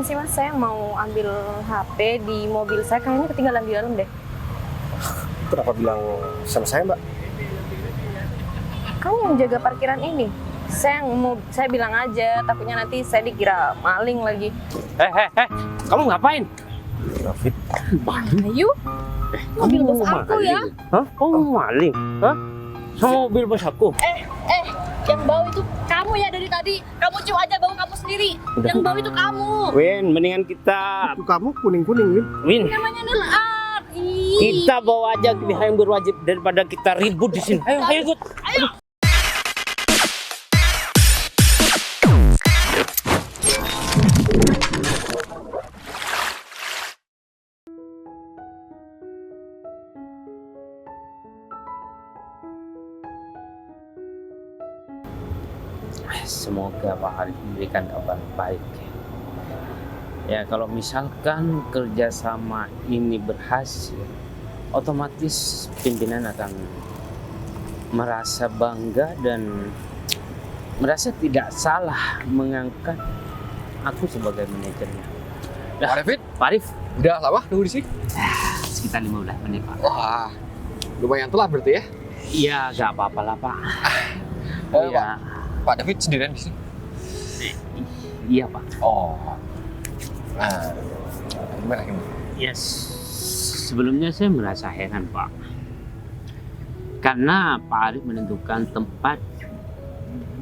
Punten sih Mas, saya mau ambil HP di mobil saya, kayaknya ketinggalan di dalam deh. Kenapa bilang sama saya, Mbak? Kamu yang jaga parkiran ini? Saya bilang aja, takutnya nanti saya dikira maling lagi. Kamu ngapain? David. Ayo, mobil bos aku ya. Hah? Kamu maling? Hah? Sama mobil bos aku? Yang bau itu kamu ya dari tadi. Kamu cium aja bau kamu sendiri. Yang bau itu kamu. Win, mendingan kita... Itu kamu kuning-kuning, Win. Win, Namanya Nelat. kita bawa aja pihak yang berwajib daripada kita ribut di sini. Ayo ikut. Ayo. Semoga Pak Arif memberikan kabar baik. Ya, kalau misalkan kerjasama ini berhasil, otomatis pimpinan akan merasa bangga dan merasa tidak salah mengangkat aku sebagai manajernya. Pak Arifin, Pak Arif, udah lama nunggu di sini? sekitar 15 menit Pak. Wah, lumayan telat berarti ya? Iya, gak apa-apa lah Pak. Pak, Pak David sendirian di sini? Iya Pak. Oh, nah, gimana? Yes, sebelumnya saya merasa heran Pak, karena Pak Arif menentukan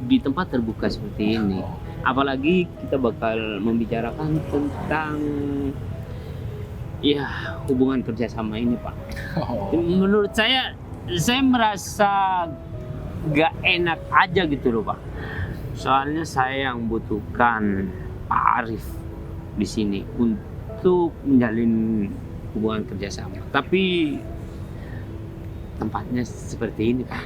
di tempat terbuka seperti ini. Apalagi kita bakal membicarakan tentang hubungan kerjasama ini Pak. Menurut saya merasa gak enak aja gitu loh Pak. Soalnya saya yang butuhkan Pak Arif di sini untuk menjalin hubungan kerjasama. Tapi tempatnya seperti ini Pak.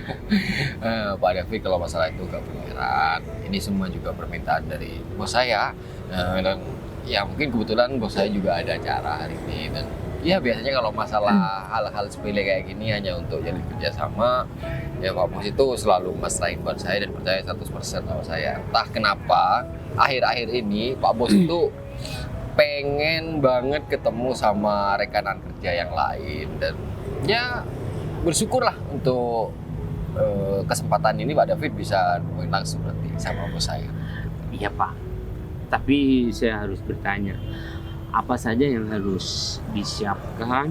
Pak David, kalau masalah itu gak perlu heran. Ini semua juga permintaan dari bos saya. Dan ya mungkin kebetulan bos saya juga ada acara hari ini. Dan ya biasanya kalau masalah hal-hal sepele kayak gini hanya untuk jalin kerjasama, ya Pak Bos itu selalu masrahin buat saya dan percaya 100% sama saya. Entah kenapa akhir-akhir ini Pak Bos itu pengen banget ketemu sama rekanan kerja yang lain. Dan ya bersyukurlah untuk kesempatan ini Pak David bisa langsung nanti sama bos saya. Iya Pak, tapi saya harus bertanya, apa saja yang harus disiapkan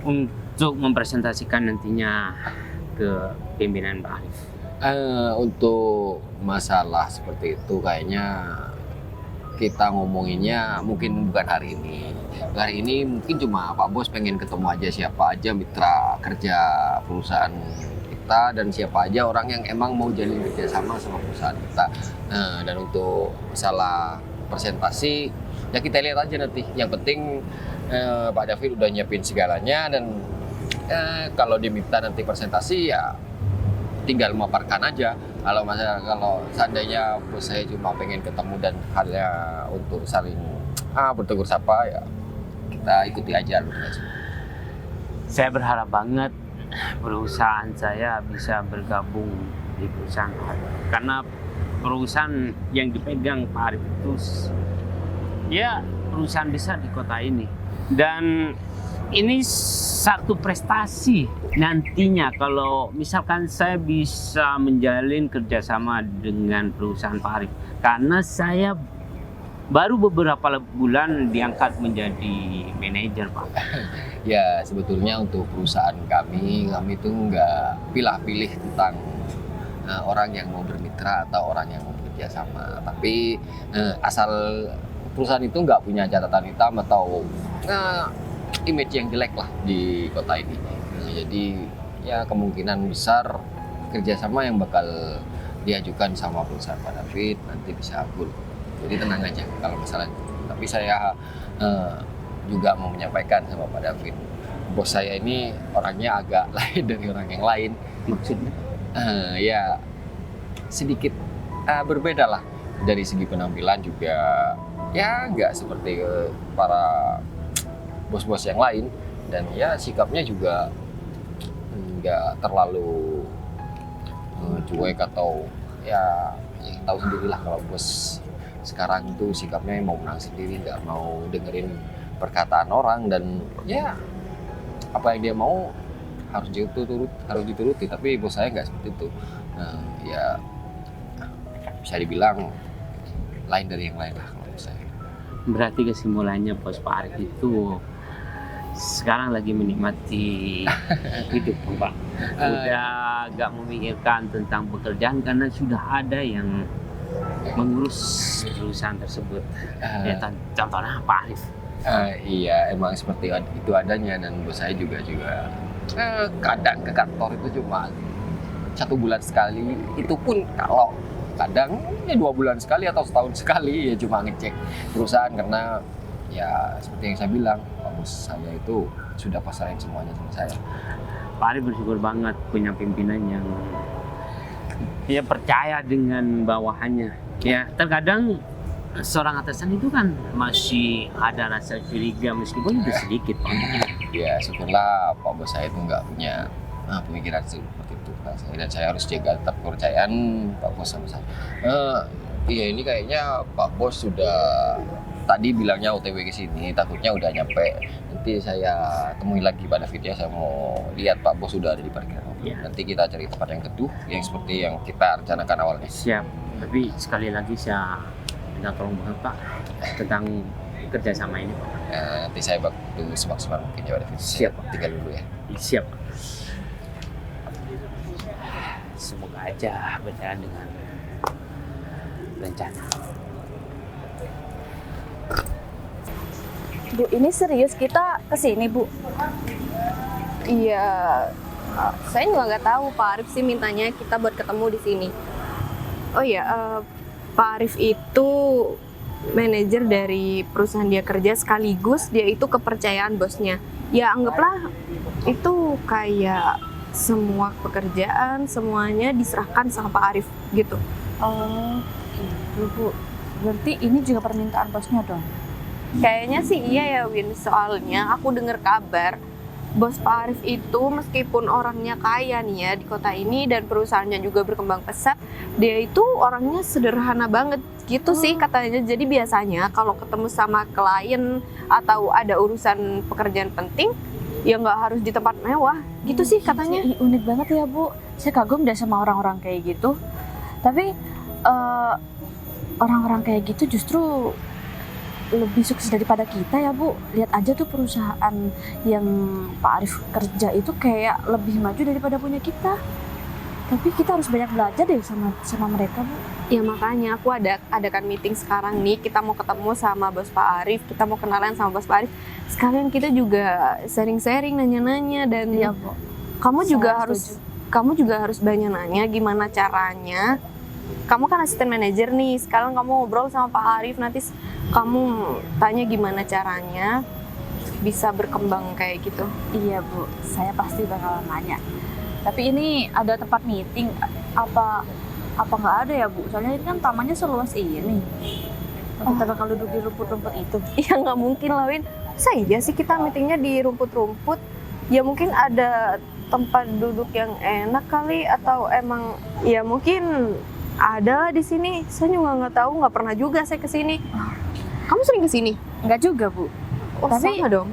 untuk mempresentasikan nantinya ke pimpinan Pak Arif? Untuk masalah seperti itu kayaknya kita ngomonginnya mungkin bukan hari ini. Hari ini mungkin cuma Pak Bos pengen ketemu aja siapa aja mitra kerja perusahaan kita dan siapa aja orang yang emang mau jalin kerjasama sama perusahaan kita. Dan untuk masalah presentasi ya kita lihat aja nanti. Yang penting Pak David udah nyiapin segalanya dan kalau diminta nanti presentasi ya tinggal memaparkan aja. Kalau seandainya bos saya cuma pengen ketemu dan hanya untuk saling bertegur sapa, ya kita ikuti aja. Saya berharap banget perusahaan saya bisa bergabung di perusahaan Pak Arif. Karena perusahaan yang dipegang Pak Arif itu ya perusahaan besar di kota ini. Dan ini satu prestasi nantinya kalau misalkan saya bisa menjalin kerjasama dengan perusahaan Pak Arif. Karena saya baru beberapa bulan diangkat menjadi manajer Pak. Ya sebetulnya untuk perusahaan kami itu nggak pilih-pilih tentang orang yang mau bermitra atau orang yang mau bekerja sama. Tapi asal perusahaan itu nggak punya catatan hitam atau image yang jelek lah di kota ini. Jadi ya kemungkinan besar kerjasama yang bakal diajukan sama perusahaan Pak David nanti bisa abul. Jadi tenang aja kalau masalah itu. Tapi saya juga mau menyampaikan sama Pak David, bos saya ini orangnya agak lain dari orang yang lain. Maksudnya? Ya sedikit berbeda lah dari segi penampilan juga. Ya nggak seperti para bos-bos yang lain dan ya sikapnya juga nggak terlalu cuek atau ya tahu sendirilah kalau bos sekarang tuh sikapnya mau menang sendiri, nggak mau dengerin perkataan orang, dan ya apa yang dia mau harus dituruti. Tapi bos saya nggak seperti itu. Nah, ya bisa dibilang lain dari yang lain lah kalau bos saya. Berarti kesimpulannya Bos Pak Arif itu sekarang lagi menikmati hidup, Pak. Udah gak memikirkan tentang pekerjaan karena sudah ada yang mengurus perusahaan tersebut. Ya, contohnya Pak Arif. Iya, emang seperti itu adanya, dan bos saya juga kadang ke kantor itu cuma 1 bulan sekali, itu pun kalau kadang ya 2 bulan sekali atau setahun sekali, ya cuma ngecek perusahaan, karena ya seperti yang saya bilang, Pak bos saya itu sudah pasrahin semuanya sama saya. Pak Arif bersyukur banget punya pimpinan yang ya percaya dengan bawahannya. Ya, terkadang seorang atasan itu kan masih ada rasa curiga meskipun itu sedikit, Pak. Ya syukurlah Pak bos saya itu nggak punya pemikiran seperti itu, dan saya harus jaga tetap kepercayaan Pak bos sama saya. Iya, ini kayaknya Pak bos sudah tadi bilangnya OTW ke sini, takutnya udah nyampe. Nanti saya temui lagi pada video, saya mau lihat Pak bos sudah ada di parkiran. Ya. Nanti kita cari tempat yang teduh, yang seperti yang kita rencanakan awalnya. Siap. Tapi sekali lagi saya minta tolong banget Pak tentang kerjasama ini, Pak. Nanti saya bantu semaksimal mungkin ya pada video. Siap. Tinggal dulu ya. Siap. Semoga aja berjalan dengan rencana. Bu, ini serius kita kesini, Bu? Iya, saya juga nggak tahu. Pak Arif sih mintanya kita buat ketemu di sini. Oh iya, Pak Arif itu manajer dari perusahaan dia kerja, sekaligus dia itu kepercayaan bosnya. Ya anggaplah itu kayak semua pekerjaan semuanya diserahkan sama Pak Arif gitu. Oh, gitu, Bu. Berarti ini juga permintaan bosnya dong? Kayaknya sih iya ya Win, soalnya aku dengar kabar bos Pak Arif itu meskipun orangnya kaya nih ya di kota ini dan perusahaannya juga berkembang pesat, dia itu orangnya sederhana banget gitu sih katanya. Jadi biasanya kalau ketemu sama klien atau ada urusan pekerjaan penting ya nggak harus di tempat mewah gitu sih katanya. Unik banget ya, Bu. Saya kagum deh sama orang-orang kayak gitu. Tapi orang-orang kayak gitu justru lebih sukses daripada kita ya, Bu. Lihat aja tuh perusahaan yang Pak Arif kerja itu kayak lebih maju daripada punya kita. Tapi kita harus banyak belajar deh sama mereka, Bu. Ya makanya aku adakan meeting sekarang nih, kita mau ketemu sama bos Pak Arif, kita mau kenalan sama bos Pak Arif. Sekalian kita juga sharing-sharing, nanya-nanya, dan Iya, Bu. kamu Saya juga harus banyak nanya gimana caranya. Kamu kan asisten manajer nih, sekarang kamu ngobrol sama Pak Arif, nanti kamu tanya gimana caranya bisa berkembang kayak gitu. Iya, Bu. Saya pasti bakalan nanya. Tapi ini ada tempat meeting apa nggak ada ya, Bu? Soalnya ini kan tamannya seluas ini. Kita bakal duduk di rumput-rumput itu. Ya nggak mungkin lah Win, saya sih kita meetingnya di rumput-rumput. Ya mungkin ada tempat duduk yang enak kali, atau emang ya mungkin ada lah di sini. Saya juga nggak tahu, nggak pernah juga saya kesini. Kamu sering kesini? Nggak juga, Bu. Oh, Tapi sama dong.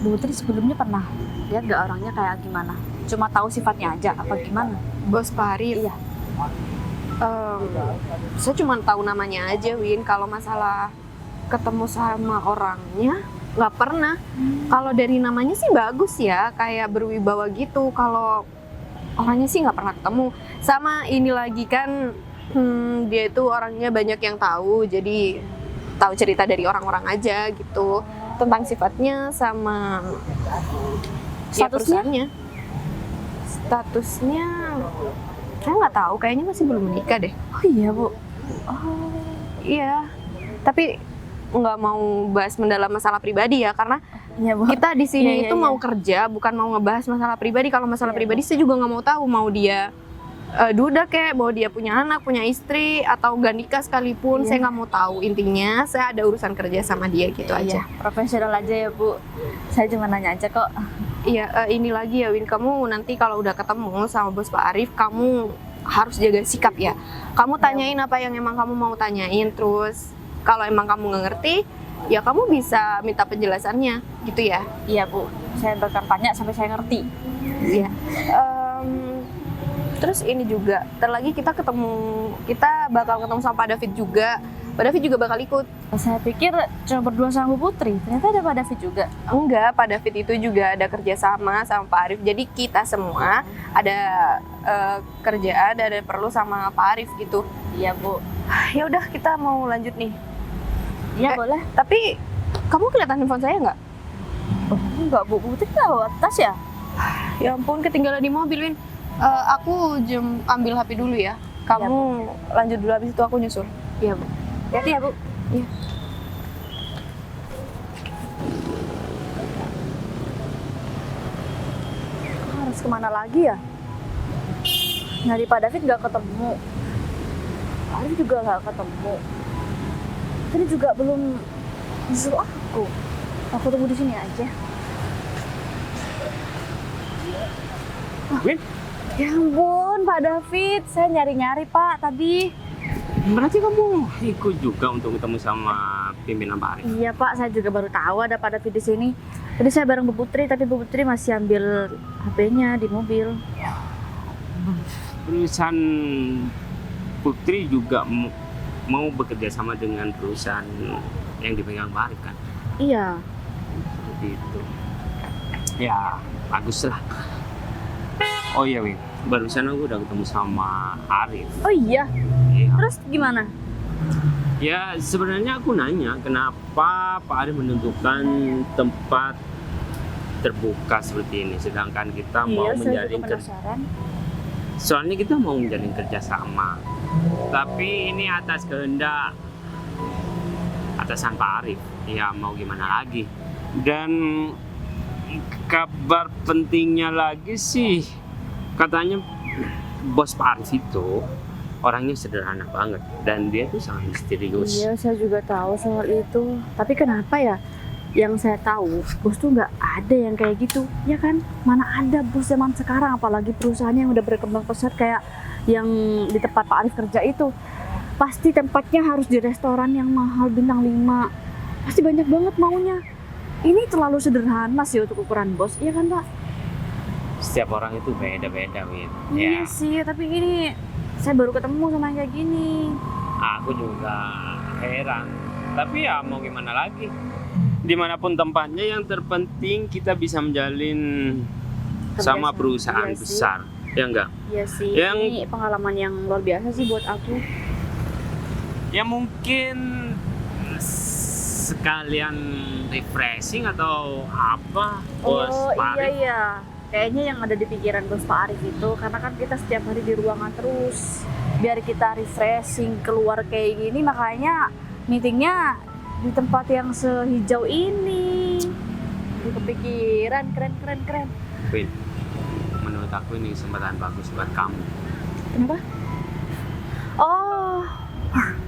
Bu Putri sebelumnya pernah lihat nggak orangnya kayak gimana? Cuma tahu sifatnya aja apa gimana? Bos Pak Arif. Iya. Saya cuma tahu namanya aja Win. Kalau masalah ketemu sama orangnya nggak pernah. Kalau dari namanya sih bagus ya, kayak berwibawa gitu. Kalau orangnya sih nggak pernah ketemu. Sama ini lagi kan, dia itu orangnya banyak yang tahu, jadi tahu cerita dari orang-orang aja gitu tentang sifatnya sama ya, perusahaannya. Statusnya saya nggak tahu, kayaknya masih belum menikah deh. Oh iya, Bu. Oh iya, tapi nggak mau bahas mendalam masalah pribadi ya, karena Iya, Bu. kita di sini Iya, itu iya. mau kerja, bukan mau ngebahas masalah pribadi. Kalau masalah pribadi saya juga nggak mau tahu, mau dia duda kayak, mau dia punya anak, punya istri, atau gak nikah sekalipun, saya nggak mau tahu. Intinya saya ada urusan kerja sama dia gitu aja. Profesional aja ya, Bu. Saya cuma nanya aja kok. Iya, ini lagi ya Win, kamu nanti kalau udah ketemu sama bos Pak Arif, kamu harus jaga sikap ya. Kamu tanyain apa yang emang kamu mau tanyain, terus kalau emang kamu nggak ngerti, ya kamu bisa minta penjelasannya, gitu ya. Iya Bu, saya bakal tanya sampai saya ngerti. Iya. Terus ini juga, ntar lagi kita bakal ketemu sama Pak David juga. Pak David juga bakal ikut. Saya pikir cuma berdua sama Bu Putri, ternyata ada Pak David juga. Enggak, Pak David itu juga ada kerjasama sama Pak Arif. Jadi kita semua ada kerjaan, ada perlu sama Pak Arif gitu. Iya Bu. Ya udah, kita mau lanjut nih. Iya boleh. Tapi kamu kelihatan handphone saya nggak? Oh, enggak Bu, Bu Putri nggak bawa tas ya? Ya ampun, ketinggalan di mobil, Win. Aku ambil HP dulu ya. Kamu lanjut dulu, habis itu aku nyusul. Iya Bu. Hati ya Bu. Iya. Harus kemana lagi ya? Nyari Pak David nggak ketemu. Pak Arif juga nggak ketemu. Tadi juga belum nyusul aku. Aku tunggu di sini aja. Win, Ya ampun, Pak David, saya nyari-nyari Pak tadi. berarti kamu ikut juga untuk ketemu sama pimpinan Pak Arif? Iya Pak, saya juga baru tahu ada Pak David di sini. Tadi saya bareng Bu Putri, tapi Bu Putri masih ambil HP-nya di mobil. Perusahaan Putri juga mau bekerja sama dengan perusahaan yang dipegang Pak Arif kan? Iya. Seperti itu. Ya, bagus lah. Oh iya Win, barusan aku udah ketemu sama Arif. Oh iya, Iya. terus gimana? Ya sebenarnya aku nanya kenapa Pak Arif menentukan tempat terbuka seperti ini, sedangkan kita mau Iya, saya menjalin juga penasaran. soalnya kita mau menjalin kerjasama. Tapi ini atas kehendak atasan Pak Arif. Ya mau gimana lagi. Dan kabar pentingnya lagi sih, katanya bos Pak Arif itu orangnya sederhana banget dan dia tuh sangat misterius. Iya, saya juga tahu soal itu. Tapi kenapa ya? Yang saya tahu, bos tuh nggak ada yang kayak gitu, ya kan? Mana ada bos zaman sekarang, apalagi perusahaan yang udah berkembang pesat kayak yang di tempat Pak Arif kerja itu. Pasti tempatnya harus di restoran yang mahal bintang 5. Pasti banyak banget maunya. Ini terlalu sederhana sih untuk ukuran bos, iya kan Pak? Setiap orang itu beda-beda, Win. Iya Ya, sih, tapi ini saya baru ketemu sama yang kayak gini. aku juga heran. Tapi ya mau gimana lagi? Dimanapun tempatnya, yang terpenting kita bisa menjalin sama Kerjasama, perusahaan iya sih. besar, ya enggak? Iya sih, Yang- ini pengalaman yang luar biasa sih buat aku. Ya mungkin sekalian refreshing atau apa, bos Oh Pak iya Arif? iya, kayaknya yang ada di pikiran bos Pak Arif itu karena kan kita setiap hari di ruangan terus, biar kita refreshing keluar kayak gini, makanya meetingnya di tempat yang sehijau ini. Jadi kepikiran, keren. Win, menurut aku ini kesempatan bagus buat kamu. Kenapa? Oh,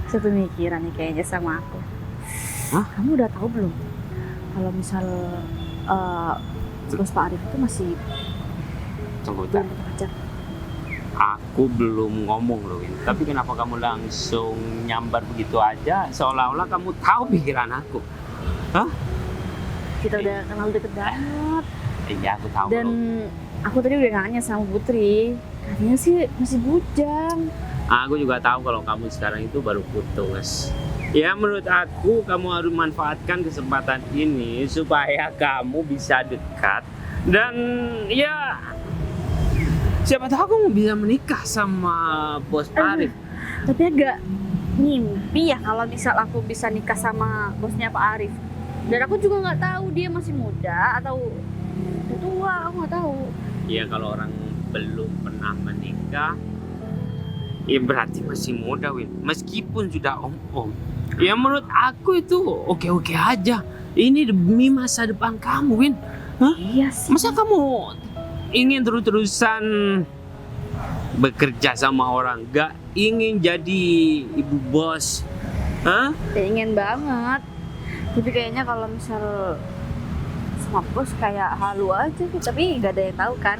saya pemikiran nih kayaknya sama aku. Hah? Kamu udah tahu belum? Kalau misal bos Pak Arif itu masih Tunggu, belum kerja. aku belum ngomong loh, Win. Tapi kenapa kamu langsung nyambar begitu aja, seolah-olah kamu tahu pikiran aku? Kita udah kenal deket banget. Iya, aku tahu Dan loh. aku tadi udah nanya sama Putri, katanya sih masih bujang. Aku juga tahu kalau kamu sekarang itu baru putus. Ya menurut aku kamu harus manfaatkan kesempatan ini supaya kamu bisa dekat dan ya siapa tahu kamu bisa menikah sama bos Arif. Tapi agak mimpi ya kalau misal aku bisa nikah sama bosnya Pak Arif. Dan aku juga nggak tahu dia masih muda atau udah tua, aku nggak tahu. Ya kalau orang belum pernah menikah, ya berarti masih muda, Win. Meskipun sudah om-om. Ya menurut aku itu oke-oke aja. Ini demi masa depan kamu, Win. Iya sih. Masa kamu ingin terus-terusan bekerja sama orang, gak ingin jadi ibu bos? Pengen banget. Tapi kayaknya kalau misal sama bos kayak halu aja sih, tapi nggak ada yang tahu kan.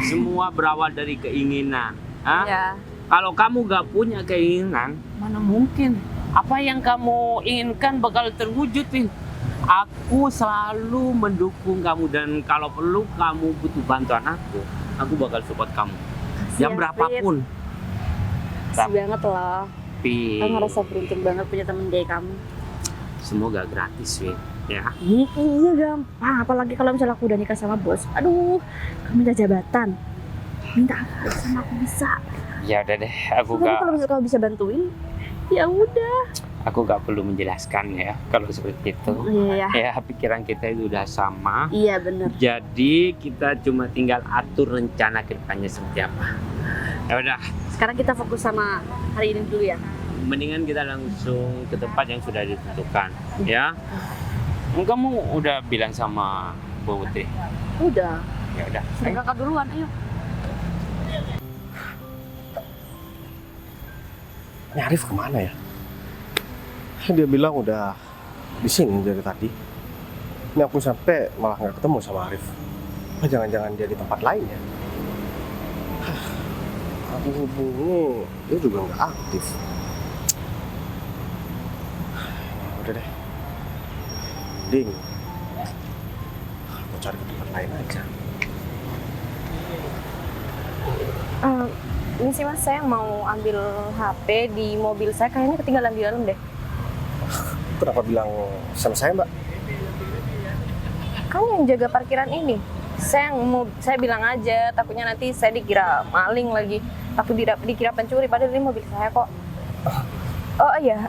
Semua berawal dari keinginan. Hah? Ya. Kalau kamu gak punya keinginan, mana mungkin apa yang kamu inginkan bakal terwujud, Vin. Aku selalu mendukung kamu dan kalau perlu kamu butuh bantuan aku bakal support kamu. Jam Siap, berapapun. Makasih banget loh. Vin, Aku ngerasa beruntung banget punya temen kayak kamu. semoga gratis, Vin. Ya. Iya gampang, apalagi kalau misalnya aku udah nikah sama bos. Aduh, kamu minta jabatan. Minta apa sama aku bisa. Ya udah deh, Tapi kalau misalnya kamu bisa bantuin, ya udah. aku gak perlu menjelaskan ya kalau seperti itu. Iya. Ya, pikiran kita itu udah sama. Iya bener. Jadi kita cuma tinggal atur rencana ke depannya seperti apa. Ya udah, Sekarang kita fokus sama hari ini dulu ya. mendingan kita langsung ke tempat yang sudah ditentukan, ya. Kamu udah bilang sama Bu Putri? Udah. Ya udah. Sudah kakak duluan, ayo. Ini Arif kemana ya? Dia bilang udah di sini dari tadi. Ini aku sampai malah nggak ketemu sama Arif. Apa jangan-jangan dia di tempat lain ya? Aku hubungi, dia juga nggak aktif. Udah deh, mending aku cari ke tempat lain aja. Ini sih mas, saya mau ambil HP di mobil saya, kayaknya ketinggalan di dalam deh. Kenapa bilang sama saya, Mbak? Kan yang jaga parkiran ini. Saya bilang aja, takutnya nanti saya dikira maling lagi. Takut dikira pencuri, padahal ini mobil saya kok. Oh iya,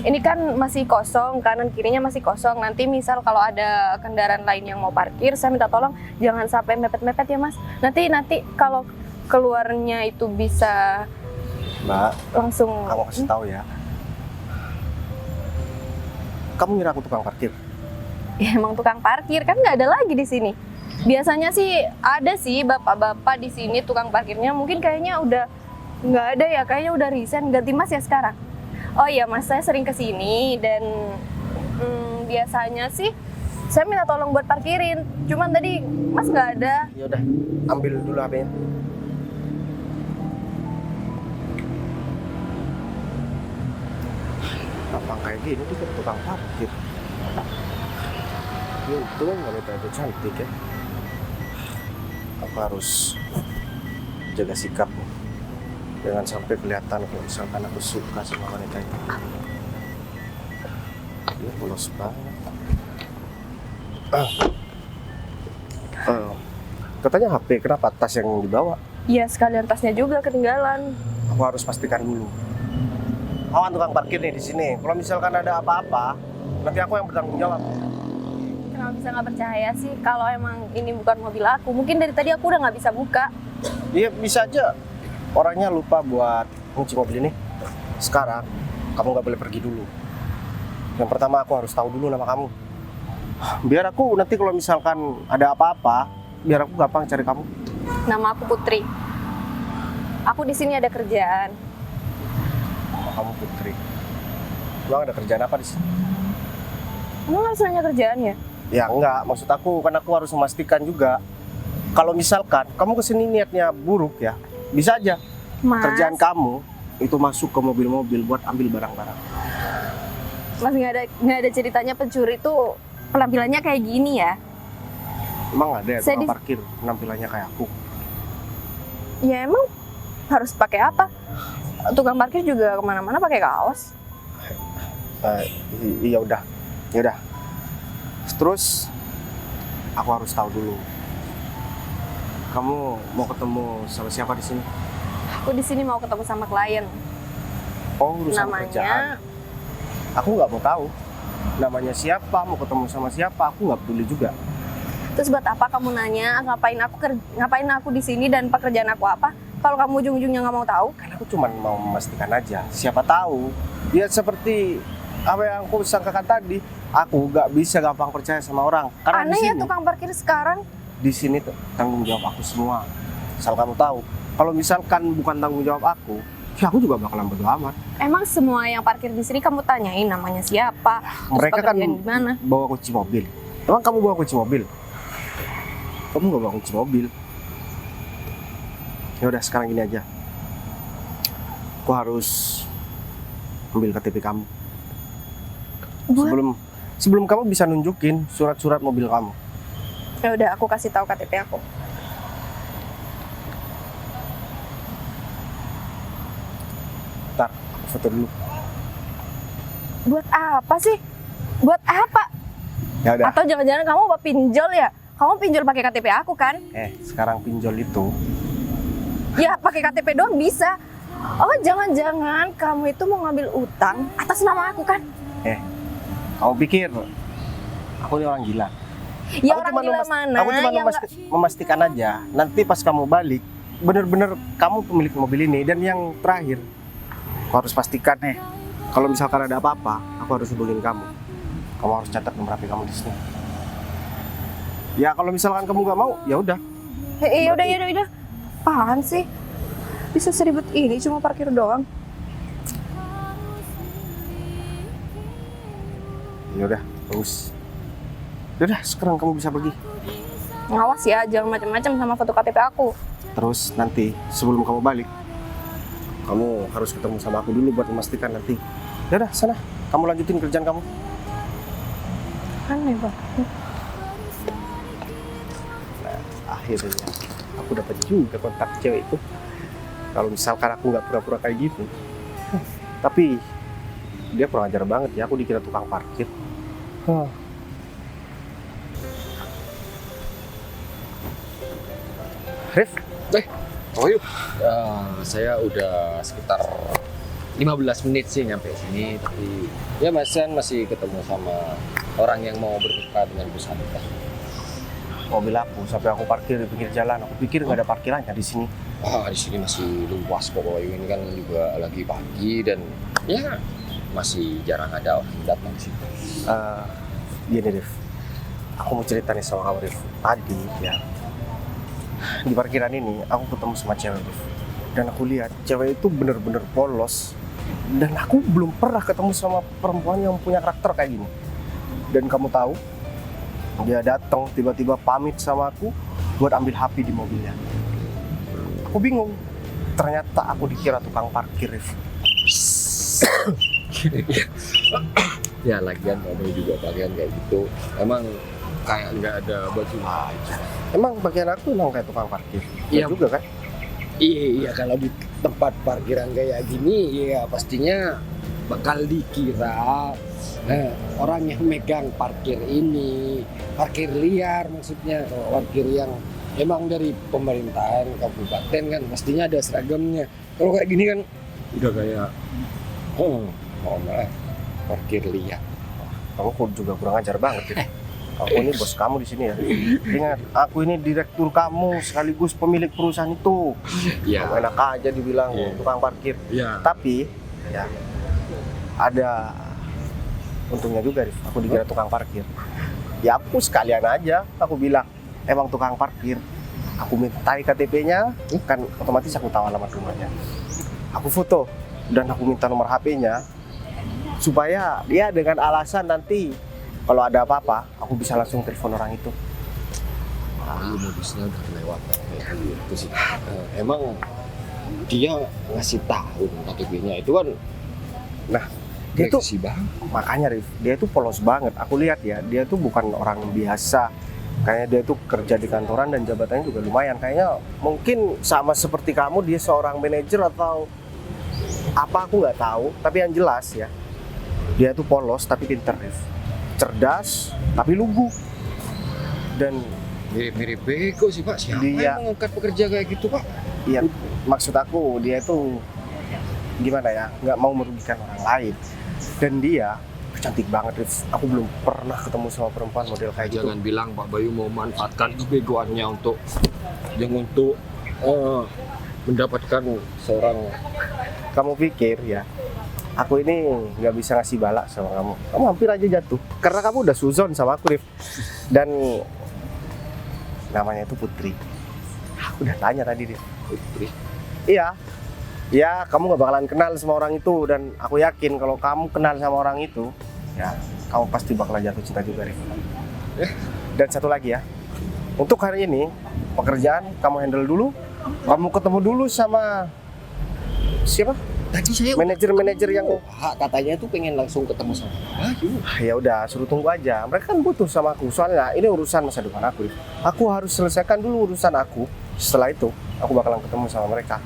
ini kan masih kosong, kanan kirinya masih kosong. Nanti misal kalau ada kendaraan lain yang mau parkir, saya minta tolong jangan sampai mepet-mepet ya mas. Nanti kalau keluarnya itu bisa Mbak, langsung. kamu kasih tahu ya. Kamu ngira aku tukang parkir? Ya, emang tukang parkir kan nggak ada lagi di sini. Biasanya sih ada sih bapak-bapak di sini tukang parkirnya. Mungkin kayaknya udah nggak ada ya, kayaknya udah resign, ganti mas ya sekarang. Oh iya mas, saya sering kesini dan biasanya sih saya minta tolong buat parkirin. Cuman tadi mas nggak ada. Ya udah, ambil dulu HP-nya. Apa kayak gini tuh tukang parkir? Ya untung wanita itu cantik ya. Aku harus jaga sikap nih. Jangan sampai kelihatan kalau misalkan aku suka sama wanita itu. Dia polos banget. Katanya HP, kenapa tas yang dibawa? Iya sekalian tasnya juga ketinggalan. Aku harus pastikan dulu. Awan tukang parkir nih di sini. Kalau misalkan ada apa-apa, nanti aku yang bertanggung jawab. Kenapa bisa nggak percaya sih kalau emang ini bukan mobil aku? Mungkin dari tadi aku udah nggak bisa buka. Iya bisa aja. Orangnya lupa buat kunci mobil ini. Sekarang kamu nggak boleh pergi dulu. Yang pertama aku harus tahu dulu nama kamu. Biar aku nanti kalau misalkan ada apa-apa, biar aku gampang cari kamu. Nama aku Putri. Aku di sini ada kerjaan. Nama kamu Putri. Emang ada kerjaan apa di sini? Emang harus nanya kerjaan ya? Ya enggak, maksud aku kan aku harus memastikan juga. Kalau misalkan kamu kesini niatnya buruk ya, bisa aja Mas, kerjaan kamu itu masuk ke mobil-mobil buat ambil barang-barang. Mas nggak ada ceritanya pencuri tuh penampilannya kayak gini ya? Emang ada ya Saya tukang parkir penampilannya kayak aku? Ya emang harus pakai apa? Tukang parkir juga kemana-mana pakai kaos. Iya udah, ya udah. Terus aku harus tahu dulu. Kamu mau ketemu sama siapa di sini? Aku di sini mau ketemu sama klien. Oh, urusan kerjaan. Namanya Aku nggak mau tahu. Namanya siapa, mau ketemu sama siapa, aku nggak peduli juga. Terus buat apa kamu nanya ngapain aku di sini dan pekerjaan aku apa? Kalau kamu ujung-ujungnya nggak mau tahu? Karena aku cuma mau memastikan aja. Siapa tahu. Ya seperti apa yang aku sangkakan tadi. Aku nggak bisa gampang percaya sama orang. Karena Aneh di ya sini, tukang parkir sekarang. di sini tuh tanggung jawab aku semua. Asal kamu tahu. Kalau misalkan bukan tanggung jawab aku, ya aku juga bakalan bodo amat. Emang semua yang parkir di sini kamu tanyain namanya siapa? Terus Mereka kan pekerjaan di mana? bawa kunci mobil. Emang kamu bawa kunci mobil? Kamu nggak bawa kunci mobil. Ya udah sekarang gini aja. Aku harus ambil KTP kamu. Buat? Sebelum kamu bisa nunjukin surat-surat mobil kamu. Ya udah, aku kasih tahu KTP aku. Ntar aku foto dulu. Buat apa sih? Buat apa? Ya udah. Atau jangan-jangan kamu mau pinjol ya? Kamu pinjol pakai KTP aku kan? Sekarang pinjol itu Ya pakai KTP doang bisa. Oh jangan-jangan kamu itu mau ngambil utang atas nama aku kan? kamu pikir aku ini orang gila? Ya Aku orang cuma gila mana? Aku cuma yang nggak- memastikan aja. Nanti pas kamu balik, bener-bener kamu pemilik mobil ini. Dan yang terakhir, aku harus pastikan kalau misalkan ada apa-apa, aku harus hubungin kamu. Kamu harus catat nomor HP kamu di sini. Ya kalau misalkan kamu nggak mau, ya udah. ya udah. Apaan sih? Bisa seribet ini cuma parkir doang. Ya udah, bagus. Ya udah, sekarang kamu bisa pergi. Ngawas ya, jangan macam-macam sama foto KTP aku. Terus nanti sebelum kamu balik, kamu harus ketemu sama aku dulu buat memastikan nanti. Ya udah, sana. Kamu lanjutin kerjaan kamu. Aneh banget. Akhirnya aku dapat juga kontak cewek itu. Kalau misalkan aku nggak pura-pura kayak gitu, tapi dia kurang ajar banget ya. Aku dikira tukang parkir. Rif, Oh yuk, saya udah sekitar 15 menit sih nyampe sini, tapi ya masih ketemu sama orang yang mau bertukar dengan perusahaan kita. mobil aku sampai aku parkir di pinggir jalan. Aku pikir nggak ada parkirannya di sini. Di sini masih luas kok, Bayu. Ini kan juga lagi pagi dan ya masih jarang ada orang yang datang sih. Gini Rif, aku mau cerita nih sama kamu Rif. Tadi ya, di parkiran ini aku ketemu sama cewek Rif. Dan aku lihat cewek itu bener-bener polos. Dan aku belum pernah ketemu sama perempuan yang punya karakter kayak gini. Dan kamu tahu, dia datang tiba-tiba pamit sama aku buat ambil HP di mobilnya. Aku bingung. Ternyata aku dikira tukang parkir Rif. Ya lagian kamu juga pakaian kayak gitu. Emang kayak nggak ada baju aja. Emang bagian aku emang kayak tukang parkir? Iya. Juga kan? Iya, kalau di tempat parkiran kayak gini, ya pastinya bakal dikira orang yang megang parkir ini, parkir liar maksudnya, parkir yang emang dari pemerintahan kabupaten kan, pastinya ada seragamnya. Kalau kayak gini kan, udah kayak, mohon maaf, parkir liar. Kamu juga kurang ajar banget ya. Aku ini bos kamu di sini ya. Ingat, aku ini direktur kamu sekaligus pemilik perusahaan itu. Iya. Kamu enak aja dibilang tukang parkir. Iya. Tapi ya ada untungnya juga, Rif. Aku dikira tukang parkir. Ya aku sekalian aja, aku bilang emang tukang parkir. Aku mintai KTP-nya, kan otomatis aku tahu alamat rumahnya. Aku foto dan aku minta nomor HP-nya supaya dia dengan alasan nanti kalau ada apa-apa, aku bisa langsung telepon orang itu. Modusnya udah lewat kayak gitu sih. Emang dia ngasih tahu KTP-nya itu kan, Dia tuh sih bang. makanya Rif, dia tuh polos banget. Aku lihat ya, dia tuh bukan orang biasa. Kayaknya dia tuh kerja di kantoran dan jabatannya juga lumayan. Kayaknya mungkin sama seperti kamu, dia seorang manajer atau apa aku nggak tahu. Tapi yang jelas ya, dia tuh polos tapi pinter Rif. Cerdas tapi lugu. Dan Mirip-mirip bego sih pak. Siapa Dia- yang mengangkat pekerja kayak gitu pak? ya maksud aku dia tuh gimana ya, nggak mau merugikan orang lain. Dan dia cantik banget Rif. Aku belum pernah ketemu sama perempuan model kayak gitu. Jangan bilang Pak Bayu mau manfaatkan kebegoannya untuk mendapatkan seorang. Kamu pikir ya, aku ini nggak bisa ngasih balak sama kamu. Kamu hampir aja jatuh karena kamu udah suzon sama aku Rif. Dan namanya itu Putri. Aku udah tanya tadi Rif. Putri. Iya. Ya, kamu gak bakalan kenal sama orang itu. Dan aku yakin kalau kamu kenal sama orang itu, ya kamu pasti bakalan jatuh cinta juga Rif. Dan satu lagi ya, untuk hari ini pekerjaan kamu handle dulu. kamu ketemu dulu sama siapa? Tadi saya Manajer-manajer yang katanya tuh pengen langsung ketemu sama Bayu. ya udah suruh tunggu aja. Mereka kan butuh sama aku. Soalnya ini urusan masa depan aku. Aku harus selesaikan dulu urusan aku. Setelah itu aku bakalan ketemu sama mereka.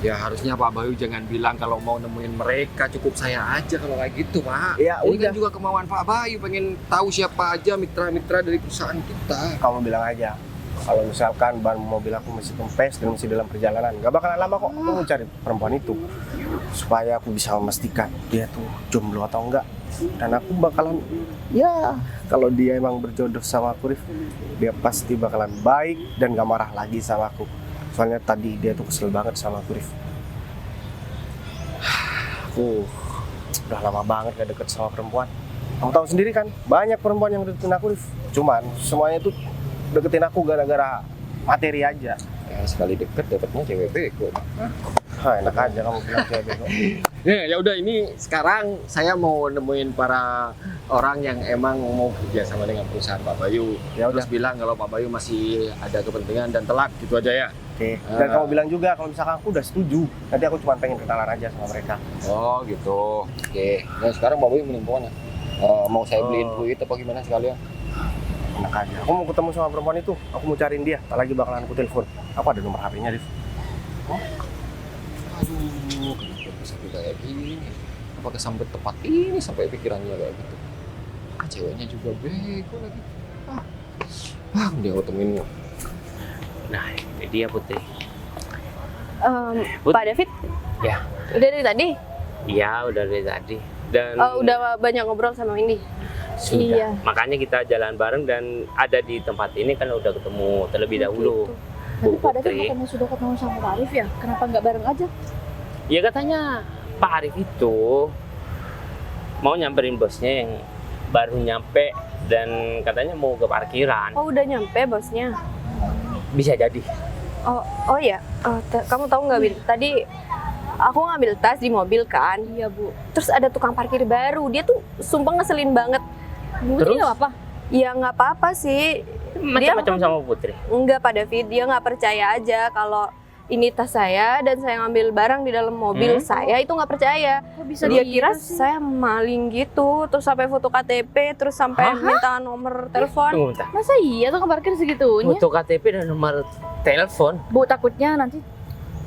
Ya harusnya Pak Bayu jangan bilang kalau mau nemuin mereka, cukup saya aja kalau kayak gitu, Pak. Ya Ini udah, kan juga kemauan Pak Bayu, pengen tahu siapa aja mitra-mitra dari perusahaan kita. kamu bilang aja. Kalau misalkan ban mobil aku masih kempes dan masih dalam perjalanan, gak bakalan lama kok. Aku mau cari perempuan itu supaya aku bisa memastikan dia tuh jomblo atau enggak. Dan aku bakalan, ya kalau dia emang berjodoh sama aku, Rif, dia pasti bakalan baik dan gak marah lagi sama aku. Soalnya tadi dia tuh kesel banget sama aku, Rif. Aku udah lama banget gak deket sama perempuan. Kamu tahu sendiri kan, banyak perempuan yang deketin aku, Rif. Cuman semuanya tuh deketin aku gara-gara materi aja. Ya sekali deket dapetnya cewek bego. Hah, enak aja kamu bilang cewek bego. Ya udah, ini sekarang saya mau nemuin para orang yang emang mau kerja sama dengan perusahaan Pak Bayu. Ya udah. Terus bilang kalau Pak Bayu masih ada kepentingan dan telat, gitu aja ya. Oke. Dan kamu bilang juga kalau misalkan aku udah setuju, nanti aku cuma pengen kenalan aja sama mereka. Oh gitu. Oke. Nah sekarang Pak Bayu mending kemana? Mau saya beliin fluid apa gimana sekalian? Enak aja. Aku mau ketemu sama perempuan itu. Aku mau cariin dia. Tak lagi bakalan aku telepon. Aku ada nomor HP-nya, Rif. Aduh, kenapa bisa kayak gini? Apa kesambet tepat ini sampai pikirannya kayak gitu? Ah, ceweknya juga bego lagi. Dia aku temuin. Nah, ini dia Putri. Put. Pak David? Ya. Udah dari tadi? Iya, udah dari tadi. Dan Udah banyak ngobrol sama Windy? sudah. Iya. Makanya kita jalan bareng dan ada di tempat ini kan udah ketemu terlebih dahulu. Tapi Bu Pak David Putri. bukannya sudah ketemu sama Pak Arif ya? Kenapa nggak bareng aja? Ya katanya Pak Arif itu mau nyamperin bosnya yang baru nyampe dan katanya mau ke parkiran. Oh udah nyampe bosnya? Bisa jadi. Oh ya, kamu tahu nggak Win? Tadi aku ngambil tas di mobil kan. Iya Bu. Terus ada tukang parkir baru. Dia tuh sumpah ngeselin banget. Bu Terus? Putri nggak apa? Ya nggak apa-apa sih. Macam-macam sama Putri. Enggak Pak David, dia nggak percaya aja kalau ini tas saya dan saya ngambil barang di dalam mobil saya, itu nggak percaya. Kok bisa Dia gitu kira sih? saya maling gitu, terus sampai foto KTP, terus sampai Hah? minta nomor telepon. Tunggu bentar. Masa iya tuh parkir segitunya? Foto KTP dan nomor telepon Bu takutnya nanti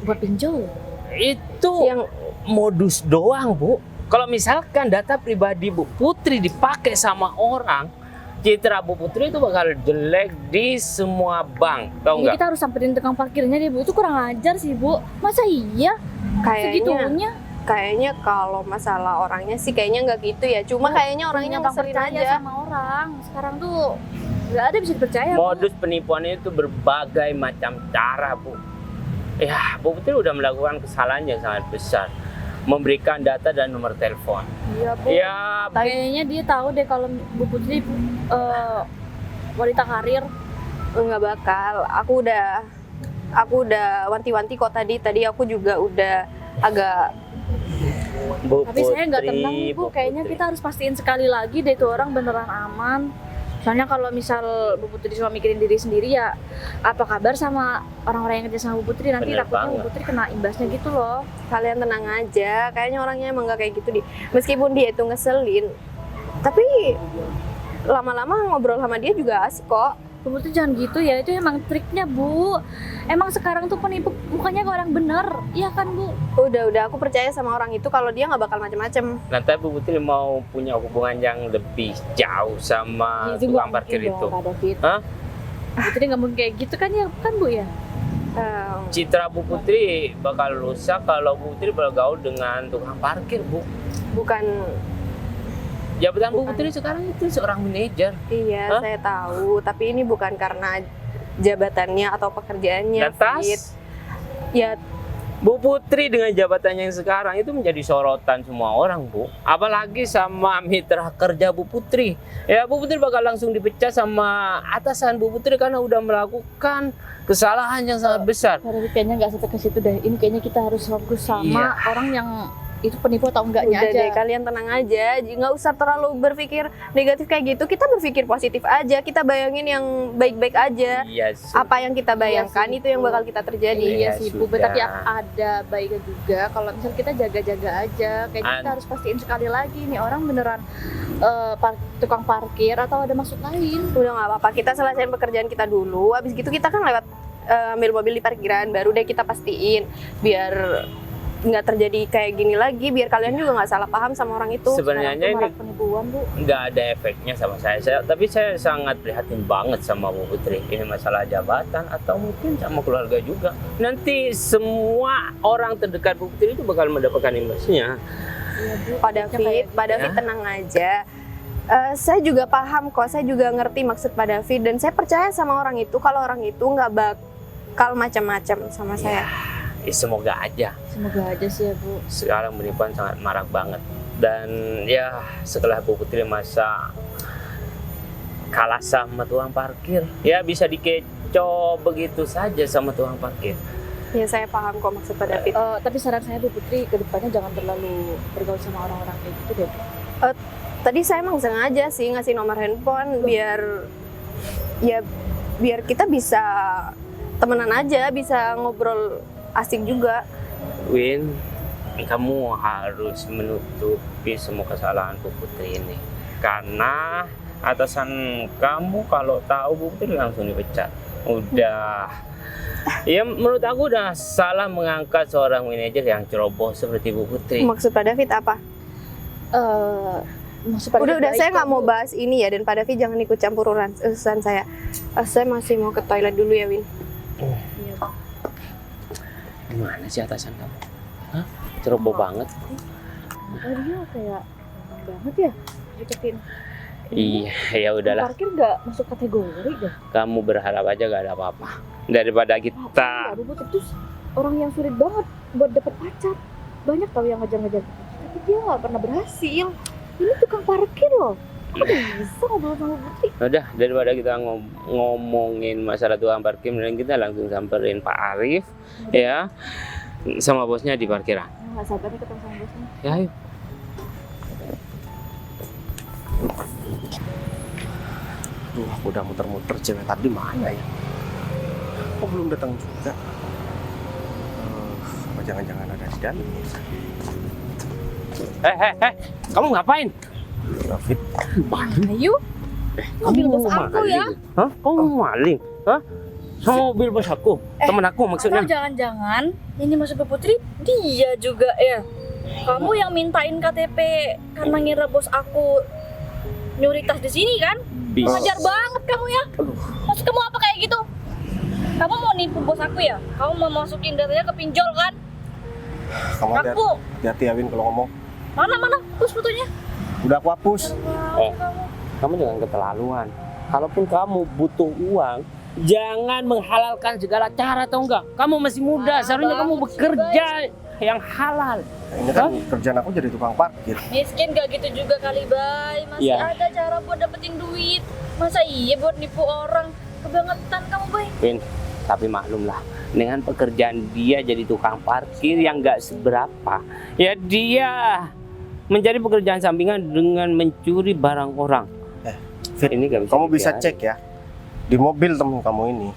buat pinjol. itu Yang modus doang, Bu. Kalau misalkan data pribadi Bu Putri dipakai sama orang, citra Bu Putri itu bakal jelek di semua bank, tahu Ini nggak? kita harus samperin tukang parkirnya deh Bu. Itu kurang ajar sih Bu. Masa iya? Segitunya? kayaknya kalau masalah orangnya sih kayaknya nggak gitu ya. Cuma kayaknya orangnya Gampang ngeselin percaya aja. sama orang. Sekarang tuh nggak ada bisa dipercaya Bu. Modus penipuannya itu berbagai macam cara, Bu. Ya, Bu Putri udah melakukan kesalahan yang sangat besar, memberikan data dan nomor telepon. Iya Bu. Ya, Kayaknya dia tahu deh kalau Bu Putri wanita karir. Nggak bakal. Aku udah wanti-wanti kok tadi. Tadi aku juga udah agak. Bu Tapi saya nggak Putri, tenang nih Bu. Bu Kayaknya Putri. kita harus pastiin sekali lagi deh tuh orang beneran aman. Soalnya kalau misal Bu Putri cuma mikirin diri sendiri ya, apa kabar sama orang-orang yang kerja sama Bu Putri? Nanti Bener takutnya Bu banget. Putri kena imbasnya gitu loh. Kalian tenang aja. Kayaknya orangnya emang nggak kayak gitu meskipun dia itu ngeselin. Tapi lama-lama ngobrol sama dia juga asik kok. Bu Putri jangan gitu ya, itu emang triknya Bu. Emang sekarang tuh penipu mukanya kayak orang bener, iya kan Bu? Udah, aku percaya sama orang itu kalau dia nggak bakal macem-macem. Nanti Bu Putri mau punya hubungan yang lebih jauh sama Itu tukang nggak parkir mungkin itu. dong, Pak David. Hah? Bu Putri nggak mungkin kayak gitu kan ya, kan Bu ya? Citra Bu Putri bakal rusak kalau Bu Putri bergaul dengan tukang parkir, Bu. Bukan, Jabatan Bu Bukan. Putri sekarang itu seorang manajer. iya Hah? saya tahu. Tapi ini bukan karena jabatannya atau pekerjaannya. Fit. Lantas, Ya Bu Putri dengan jabatannya yang sekarang itu menjadi sorotan semua orang, Bu. Apalagi sama mitra kerja Bu Putri. Ya, Bu Putri bakal langsung dipecat sama atasan Bu Putri karena udah melakukan kesalahan yang sangat besar. Pak David kayaknya nggak sampai ke situ deh. Ini kayaknya kita harus fokus sama Iya. orang yang itu penipu atau enggaknya Udah aja. deh, kalian tenang aja, nggak usah terlalu berpikir negatif kayak gitu. Kita berpikir positif aja, kita bayangin yang baik-baik aja. Iya, Apa yang kita bayangkan sih, itu yang Bu. bakal kita terjadi. Iya Ya sih Bu, sudah. tapi ada baiknya juga kalau misal kita jaga-jaga aja. Kayaknya kita harus pastiin sekali lagi nih orang beneran tukang parkir atau ada maksud lain. Udah nggak apa-apa, kita selesaiin pekerjaan kita dulu. Abis gitu kita kan lewat ambil mobil di parkiran, baru deh kita pastiin biar nggak terjadi kayak gini lagi, biar kalian juga nggak salah paham sama orang itu. Sebenarnya Sekarang tuh ini marak penipuan Bu. nggak ada efeknya sama saya. Tapi saya sangat prihatin banget sama Bu Putri. Ini masalah jabatan atau mungkin sama keluarga juga. Nanti semua orang terdekat Bu Putri itu bakal mendapatkan imbasnya. Iya Bu. Pak David, Pak David tenang aja. Saya juga paham kok, saya juga ngerti maksud Pak David dan saya percaya sama orang itu kalau orang itu nggak bakal macam-macam sama saya. Ya, semoga aja. Semoga aja sih ya Bu. Sekarang penipuan sangat marak banget. Dan ya setelah Bu Putri masa kalah sama tukang parkir, ya bisa dikecoh begitu saja sama tukang parkir. Ya saya paham kok maksud Pak David. Tapi saran saya Bu Putri ke depannya jangan terlalu bergaul sama orang-orang kayak gitu deh Bu. Tadi saya emang sengaja sih ngasih nomor handphone biar kita bisa temenan aja, bisa ngobrol asik juga. Win, kamu harus menutupi semua kesalahan Bu Putri ini. Karena atasan kamu kalau tahu Bu Putri langsung dipecat. Udah. Ya menurut aku udah salah mengangkat seorang manajer yang ceroboh seperti Bu Putri. Maksud Pak David apa? Maksud Pak David Udah baik saya kok, nggak mau Bu. bahas ini ya, dan Pak David jangan ikut campur urusan saya. Saya masih mau ke toilet dulu ya, Win. Iya Bu. Gimana sih atasan kamu? Hah? Ceroboh banget. Dia kayak banget ya deketin. Iya, ya udahlah. Parkir nggak masuk kategori deh. Kamu berharap aja gak ada apa-apa. Daripada Apa kita. Bu Putri terus orang yang sulit banget buat dapet pacar. Banyak tahu yang ngejar-ngejar. Tapi dia nggak pernah berhasil. Ini tukang parkir loh. Kok bisa ngobrol sama Putri? Udah, daripada kita ngomongin masalah tukang parkir, mending kita langsung samperin Pak Arif ya sama bosnya di parkiran. Nggak sabar nih ketemu sama bosnya. Ya, ayo. Duh, aku udah muter-muter, cewek tadi mana ya? Kok belum datang juga? Apa jangan-jangan ada di dalam? Kamu ngapain? David, Ayo. Mobil bos aku ya. Hah? Kamu mau maling? Hah? Sama mobil bos aku? Temen aku maksudnya? Atau jangan-jangan ini maksud Bu Putri dia juga ya. Kamu yang mintain KTP karena ngira bos aku nyuri tas di sini kan? Bisa. Ngajar banget kamu ya. Maksud kamu apa kayak gitu? Kamu mau nipu bos aku ya? Kamu mau masukin datanya ke pinjol kan? kamu Aku hati-hati ya Win kalau ngomong. mana terus fotonya? Udah aku hapus. Kamu jangan keterlaluan. Kalaupun kamu butuh uang, jangan menghalalkan segala cara, atau enggak? Kamu masih muda, seharusnya kamu bekerja yang halal. Ini kan kerjaan aku jadi tukang parkir. Miskin gak gitu juga kali, Bay. Masih Iya. ada cara buat dapetin duit. Masa iya buat nipu orang? Kebangetan kamu, Bay. Win, tapi maklumlah, dengan pekerjaan dia jadi tukang parkir yang nggak seberapa, ya dia menjadi pekerjaan sampingan dengan mencuri barang orang. Fit, Ini nggak bisa kamu bisa dibiarin. cek ya di mobil temen kamu ini.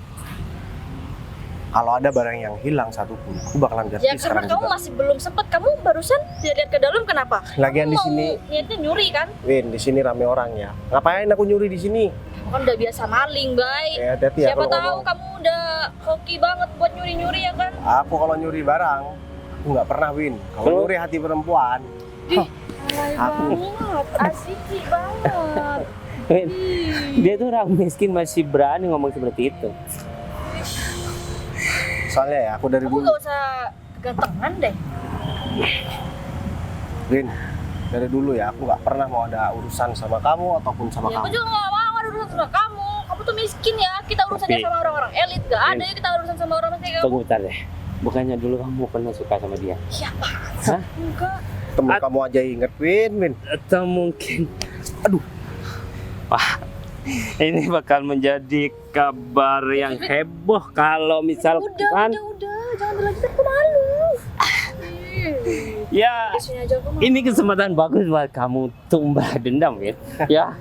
Kalau ada barang yang hilang satupun, aku bakalan ganti Ya karena sekarang kamu juga. masih belum sempet. Kamu barusan lihat ke dalam kenapa? Lagian di Kamu sini, mau niatnya nyuri kan? Win, di sini rame orang ya. Ngapain aku nyuri di sini? Kamu kan udah biasa maling, Bay. Ya, hati-hati ya Siapa kalau tahu ngomong. kamu udah hoki banget buat nyuri-nyuri ya kan? Aku kalau nyuri barang, aku nggak pernah Win. Kalau Terus? nyuri hati perempuan, Alay Aku. banget, asik banget. Win, dia tuh orang miskin masih berani ngomong seperti itu. soalnya ya aku dari Kamu dulu, gak usah kegantengan deh. Win, dari dulu ya aku nggak pernah mau ada urusan sama kamu ataupun sama Ya aku kamu. juga gak mau ada urusan sama kamu. Kamu tuh miskin ya. Kita urusannya Tapi- sama orang-orang elit. Gak ada ya kita urusan sama orang miskin kayak kamu. Tunggu bentar deh. Bukannya dulu kamu pernah suka sama dia? Siapa? Hah? Enggak. Temen kamu aja inget Win. Atau mungkin, aduh, wah, ini bakal menjadi kabar yang heboh kalau misalkan Udah. Jangan berlanjut, aku malu. Ih. Ya, Di sini aja aku mau. ini kesempatan bagus buat kamu tumbah dendam, Win. Ya,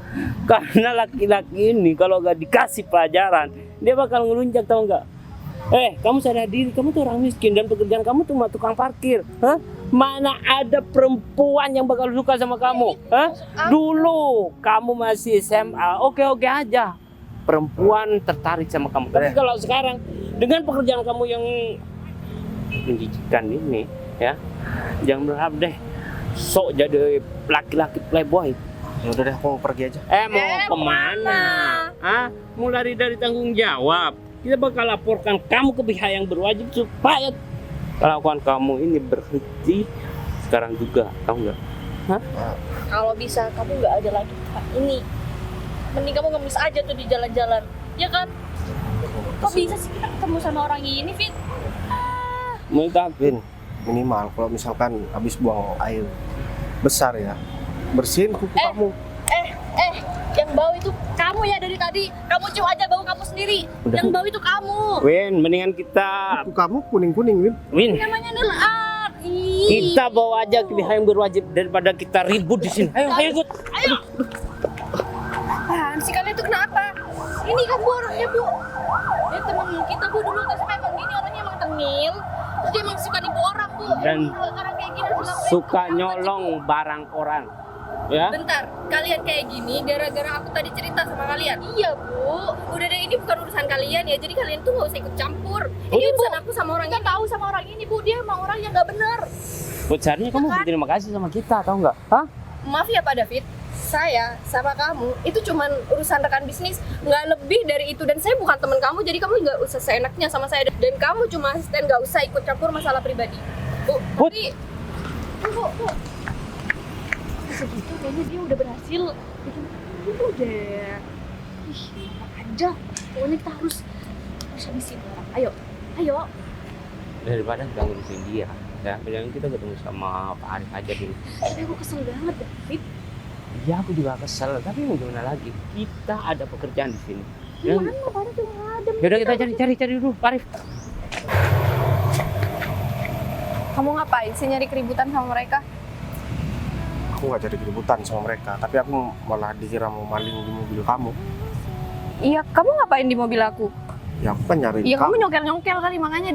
karena laki-laki ini kalau gak dikasih pelajaran, dia bakal ngelunjak, tau nggak? Kamu sadar diri, kamu tuh orang miskin dan pekerjaan kamu tuh cuma tukang parkir. Hah? Mana ada perempuan yang bakal suka sama kamu? Hah? Dulu kamu masih SMA, oke-oke aja. Perempuan tertarik sama kamu. Tapi kalau sekarang dengan pekerjaan kamu yang menjijikkan ini, ya, jangan berharap deh sok jadi laki-laki playboy. Ya udah deh, aku mau pergi aja. Mau kemana? Mau lari dari tanggung jawab. Kita bakal laporkan kamu ke pihak yang berwajib supaya kelakuan kamu ini berhenti sekarang juga, tahu nggak? Kalau bisa kamu nggak ada lagi tempat ini. Mending kamu ngemis aja tuh di jalan-jalan, ya kan? Kok bisa sih kita ketemu sama orang ini, Fit? Minta Win, minimal kalau misalkan habis buang air besar ya, bersihin kuku kamu. Yang bau itu kamu ya dari tadi. Kamu cium aja bau kamu sendiri. Udah. Yang bau itu kamu. Win, mendingan kita Kuku kamu kuning-kuning, Win. Win, Namanya nelaar. kita bawa aja ke pihak yang berwajib daripada kita ribut di sini. Ayo ikut. Apaan sih kalian itu kenapa? Ini kan Bu orangnya, Bu. Dia temen kita, Bu, dulu kan sampai emang gini orangnya emang tengil. Terus dia emang suka nipu orang, Bu. Dan Orang kayak gini harus dilakuin. Suka nyolong barang orang. Ya. Bentar, kalian kayak gini gara-gara aku tadi cerita sama kalian. Iya, Bu. Udah deh, ini bukan urusan kalian ya. Jadi kalian tuh nggak usah ikut campur. Ini urusan aku sama orang ini. Tahu sama orang ini, Bu. Dia emang orang yang nggak benar. Buat seharusnya kamu berterima kasih sama kita, tahu nggak? Hah? Maaf ya Pak David, saya sama kamu itu cuman urusan rekan bisnis, nggak lebih dari itu. Dan saya bukan teman kamu, jadi kamu nggak usah seenaknya sama saya. Dan kamu cuma asisten, nggak usah ikut campur masalah pribadi. Bu, Put. tapi Bu. Segitu kayaknya dia udah berhasil bikin itu deh. Ih, enak aja. Pokoknya kita harus habisin orang. Ayo. Daripada kita ngurusin dia, ya, mendingan kita ketemu sama Pak Arif aja dulu. Tapi aku kesel banget, David. Iya, aku juga kesel, tapi mau gimana lagi? Kita ada pekerjaan di sini. Ya, Gimana? Padahal cuma ada. yaudah kita cari dulu, Pak Arif. Kamu ngapain sih nyari keributan sama mereka? Aku nggak jadi keributan sama mereka, tapi aku malah dikira mau maling di mobil kamu. Iya, kamu ngapain di mobil aku? Ya aku kan nyari Iya, kamu kamu. nyongkel-nyongkel kali, makanya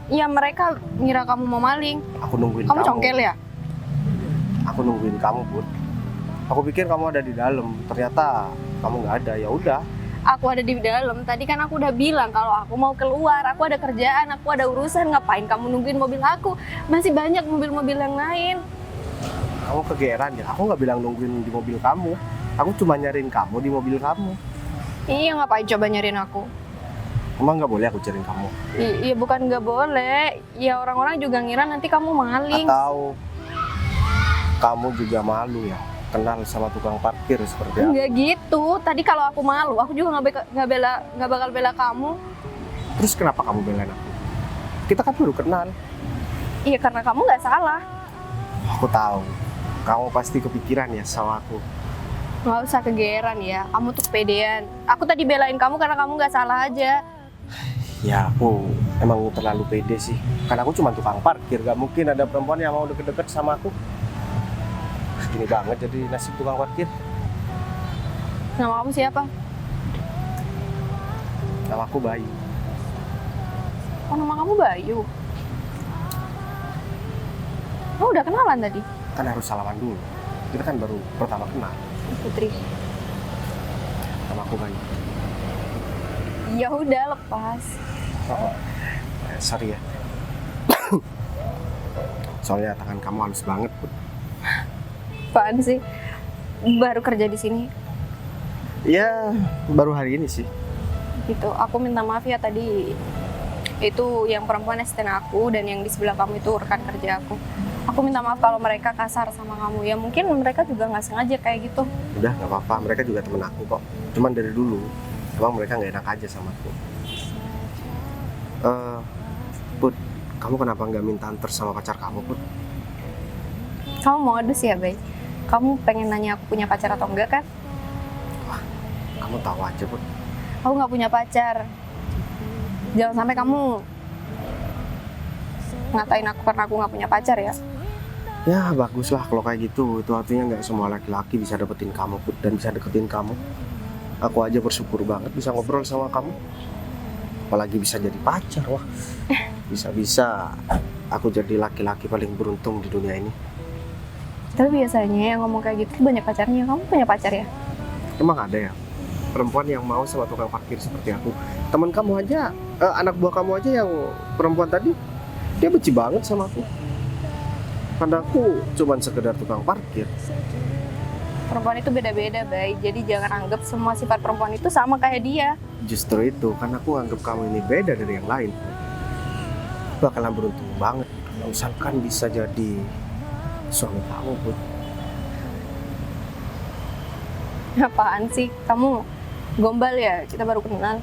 mereka ngira kamu mau maling. Aku nungguin Kamu kamu. congkel ya? Aku nungguin kamu, Bud. Aku pikir kamu ada di dalam, ternyata kamu nggak ada. Ya udah. Aku ada di dalam. Tadi kan aku udah bilang kalau aku mau keluar, aku ada kerjaan, aku ada urusan. Ngapain kamu nungguin mobil aku? Masih banyak mobil-mobil yang lain. Kamu kegeeran ya. Aku nggak bilang nungguin di mobil kamu. Aku cuma nyariin kamu di mobil kamu. Iya, ngapain coba nyariin aku? Emang nggak boleh aku cariin kamu? Iya, bukan nggak boleh. Ya orang-orang juga ngira nanti kamu maling. Atau kamu juga malu ya kenal sama tukang parkir seperti aku? Enggak gitu. Tadi kalau aku malu, aku juga nggak bakal bela kamu. Terus kenapa kamu belain aku? Kita kan baru kenal. Iya, karena kamu nggak salah. Aku tahu. Kamu pasti kepikiran ya sama aku. Nggak usah kegeeran ya. Kamu tuh kepedean. Aku tadi belain kamu karena kamu nggak salah aja. Ya aku emang terlalu pede sih. Karena aku cuma tukang parkir. Gak mungkin ada perempuan yang mau deket-deket sama aku. Gini banget jadi nasib tukang parkir. Nama kamu siapa? Nama aku Bayu. Oh, nama kamu Bayu. Oh, udah kenalan tadi? Kan harus salaman dulu. Kita kan baru pertama kenal. Putri. Nama aku Bayu. Ya udah, lepas. Oh, sorry ya. Soalnya tangan kamu halus banget, Put. Apaan sih? Baru kerja di sini. Ya, baru hari ini sih. Gitu. Aku minta maaf ya tadi. Itu yang perempuan asisten aku dan yang di sebelah kamu itu rekan kerja aku. Aku minta maaf kalau mereka kasar sama kamu. Ya mungkin mereka juga nggak sengaja kayak gitu. Udah, nggak apa-apa. Mereka juga temen aku kok. Cuman dari dulu, emang mereka nggak enak aja sama aku. Put, kamu kenapa nggak minta antar sama pacar kamu, Put? Kamu modus ya, Bay? Kamu pengen nanya aku punya pacar atau enggak kan? Kamu tahu aja, Put. Aku nggak punya pacar. Jangan sampai kamu ngatain aku karena aku nggak punya pacar ya. Ya baguslah kalau kayak gitu. Itu artinya nggak semua laki-laki bisa dapetin kamu Put, dan bisa deketin kamu. Aku aja bersyukur banget bisa ngobrol sama kamu. Apalagi bisa jadi pacar. Wah, bisa-bisa aku jadi laki-laki paling beruntung di dunia ini. Tapi biasanya yang ngomong kayak gitu banyak pacarnya. Kamu punya pacar ya? Emang ada ya perempuan yang mau sama tukang parkir seperti aku? Teman kamu aja, anak buah kamu aja yang perempuan tadi, dia benci banget sama aku. Karena aku cuman sekedar tukang parkir. Perempuan itu beda-beda, Bay. Jadi jangan anggap semua sifat perempuan itu sama kayak dia. Justru itu, karena aku anggap kamu ini beda dari yang lain. Bakalan beruntung banget kalau misalkan bisa jadi suami kamu, Put. Apaan sih? Kamu gombal ya? Kita baru kenal.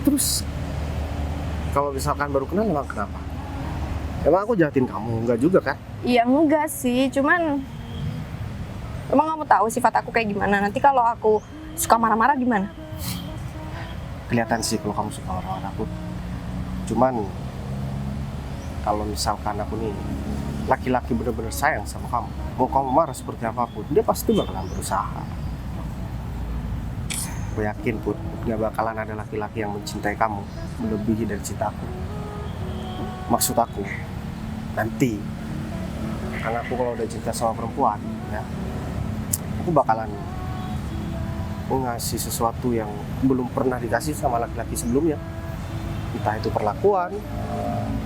Terus, kalau misalkan baru kenal emang kenapa? Emang aku jahatin kamu? Enggak juga kan? Iya enggak sih, cuman emang kamu tahu sifat aku kayak gimana? Nanti kalau aku suka marah-marah gimana? Kelihatan sih kalau kamu suka orang-orang aku. Cuman kalau misalkan aku nih laki-laki bener-bener sayang sama kamu, mau kamu marah seperti apapun, dia pasti bakalan berusaha. Aku yakin Put, gak bakalan ada laki-laki yang mencintai kamu melebihi dari cinta aku. Maksud aku, nanti karena aku kalau udah cinta sama perempuan, ya, aku bakalan ngasih sesuatu yang belum pernah dikasih sama laki-laki sebelumnya. Entah itu perlakuan,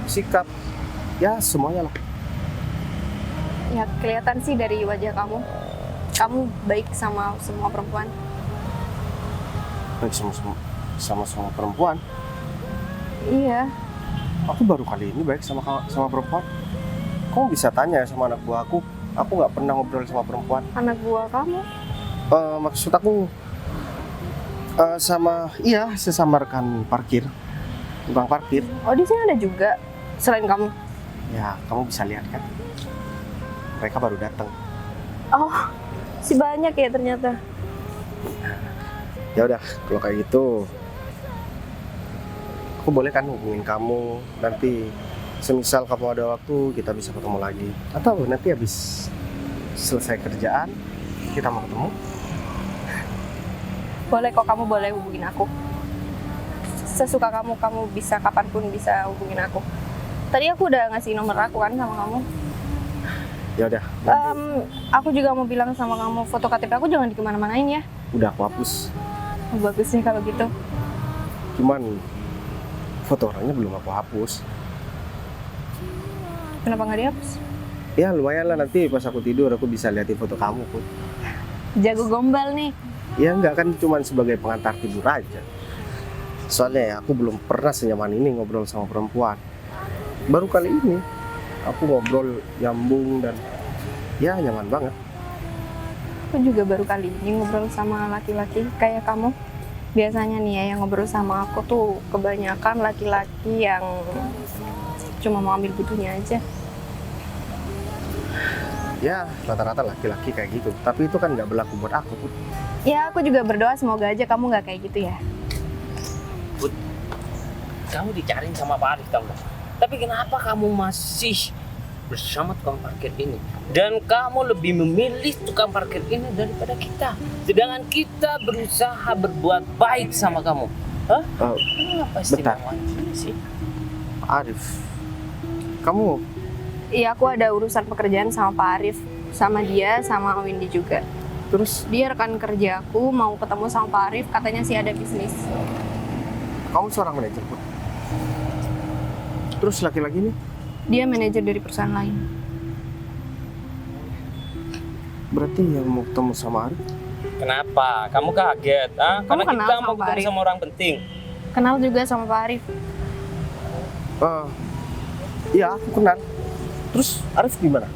sikap, ya semuanya lah. Ya kelihatan sih dari wajah kamu. Kamu baik sama semua perempuan. Baik sama semua perempuan. Iya. Aku baru kali ini baik sama perempuan. Kamu bisa tanya sama anak buah aku. Aku nggak pernah ngobrol sama perempuan. Anak buah kamu? Maksud aku sesama rekan parkir, tukang parkir. Oh di sini ada juga selain kamu? Ya kamu bisa lihat kan. Mereka baru datang. Oh, si banyak ya ternyata. Ya udah, kalau kayak gitu, aku boleh kan hubungin kamu nanti. Semisal kamu ada waktu, kita bisa ketemu lagi. Atau nanti habis selesai kerjaan, kita mau ketemu. Boleh kok, kamu boleh hubungin aku. Sesuka kamu, kamu bisa kapanpun bisa hubungin aku. Tadi aku udah ngasih nomor aku kan sama kamu. Ya udah, nanti Aku juga mau bilang sama kamu, foto KTP aku jangan dikemana-manain ya. udah aku hapus. Bagus nih kalau gitu. Cuman foto orangnya belum aku hapus. Kenapa nggak dihapus? Ya lumayan lah, nanti pas aku tidur aku bisa liatin foto kamu Put. Jago gombal nih. Ya enggak kan, cuman sebagai pengantar tidur aja. Soalnya ya aku belum pernah senyaman ini ngobrol sama perempuan. Baru kali ini aku ngobrol nyambung dan ya nyaman banget. Aku juga baru kali ini ngobrol sama laki-laki kayak kamu. Biasanya nih ya yang ngobrol sama aku tuh kebanyakan laki-laki yang cuma mau ambil butuhnya aja. Ya rata-rata laki-laki kayak gitu. Tapi itu kan nggak berlaku buat aku Put. Ya aku juga berdoa semoga aja kamu nggak kayak gitu ya. Kamu dicariin sama Pak Arif tau gak? Tapi kenapa kamu masih bersama tukang parkir ini? Dan kamu lebih memilih tukang parkir ini daripada kita. Sedangkan kita berusaha berbuat baik sama kamu. Hah? Kenapa istimewanya sih? Arif, kamu Iya aku ada urusan pekerjaan sama Pak Arif, sama dia, sama Windy juga. terus Dia rekan kerja aku, mau ketemu sama Pak Arif, katanya sih ada bisnis. kamu seorang manajer Put. Terus laki-laki ini Dia manajer dari perusahaan lain. berarti yang mau ketemu sama Arif? Kenapa? Kamu kaget? Ah? Kamu Karena kenal kita sama mau Pak ketemu Arif? sama orang penting. Kenal juga sama Pak Arif. Iya aku kenal. Terus Arif gimana?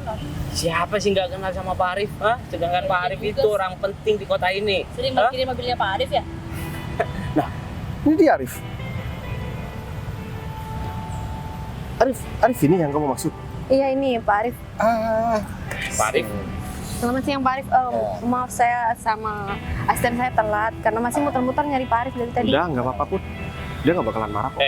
Siapa sih nggak kenal sama Pak Arif? Hah? Sedangkan Pak Arif itu orang penting di kota ini. Sering Hah? parkirin mobilnya Pak Arif ya? Ini dia Arif. Arif ini yang kamu maksud? Iya ini Pak Arif. Pak Arif? Selamat siang Pak Arif. Maaf saya sama asisten saya telat karena masih muter-muter nyari Pak Arif dari tadi. Udah nggak apa-apa Put. Dia nggak bakalan marah kok.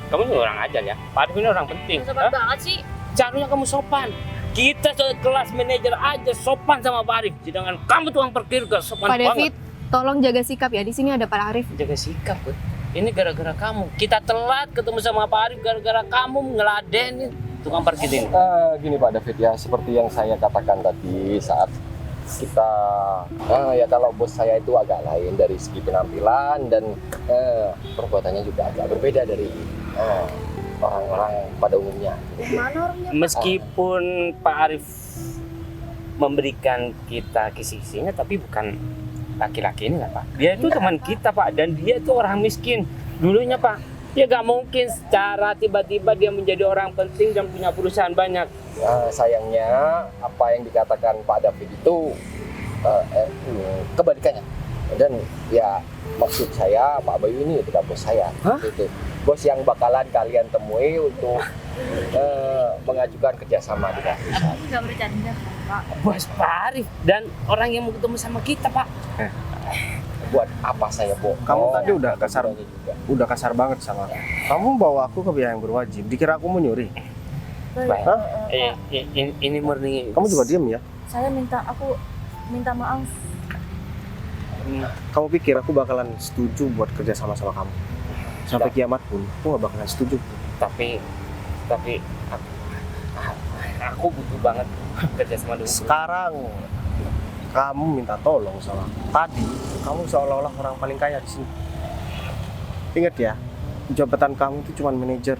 Kamu ini orang ajar ya? Pak Arif ini orang penting. Gak sabar Hah? banget sih. Seharusnya kamu sopan. Kita kelas manajer aja sopan sama Pak Arif, sedangkan kamu tukang parkir gak sopan Pak banget. David, tolong jaga sikap ya. Di sini ada Pak Arif. Jaga sikap, Bud. Ini gara-gara kamu. Kita telat ketemu sama Pak Arif gara-gara kamu ngeladenin tukang parkir ini. Gini Pak David ya, seperti yang saya katakan tadi saat kita ya kalau bos saya itu agak lain dari segi penampilan dan perbuatannya juga agak berbeda dari orang-orang pada umumnya. Mana orangnya? Meskipun Pak Arif memberikan kita kisi-kisinya, tapi bukan laki-laki ini lah Pak. Dia itu teman kita Pak, dan dia itu orang miskin dulunya Pak. Ya gak mungkin secara tiba-tiba dia menjadi orang penting dan punya perusahaan banyak. Sayangnya apa yang dikatakan Pak David itu kebalikannya. Dan ya maksud saya Pak Bayu ini bukan bos saya. Itu bos yang bakalan kalian temui untuk mengajukan kerjasama dengan perusahaan. Nggak bercanda, Pak. Bos Pak Arif dan orang yang mau ketemu sama kita Pak. Buat apa saya bohong? Kamu tadi udah kasar, juga. udah kasar banget sama aku. Kamu bawa aku ke pihak yang berwajib, dikira aku mau nyuri. Baik. Hah? Ini murni. Kamu juga diem ya? Aku minta maaf. Kamu pikir aku bakalan setuju buat kerja sama kamu? Sampai kiamat pun, aku gak bakalan setuju. Tapi aku butuh banget kerja sama dulu. Sekarang kamu minta tolong sama aku. Tadi kamu seolah-olah orang paling kaya di sini. Ingat ya, jabatan kamu itu cuma manajer.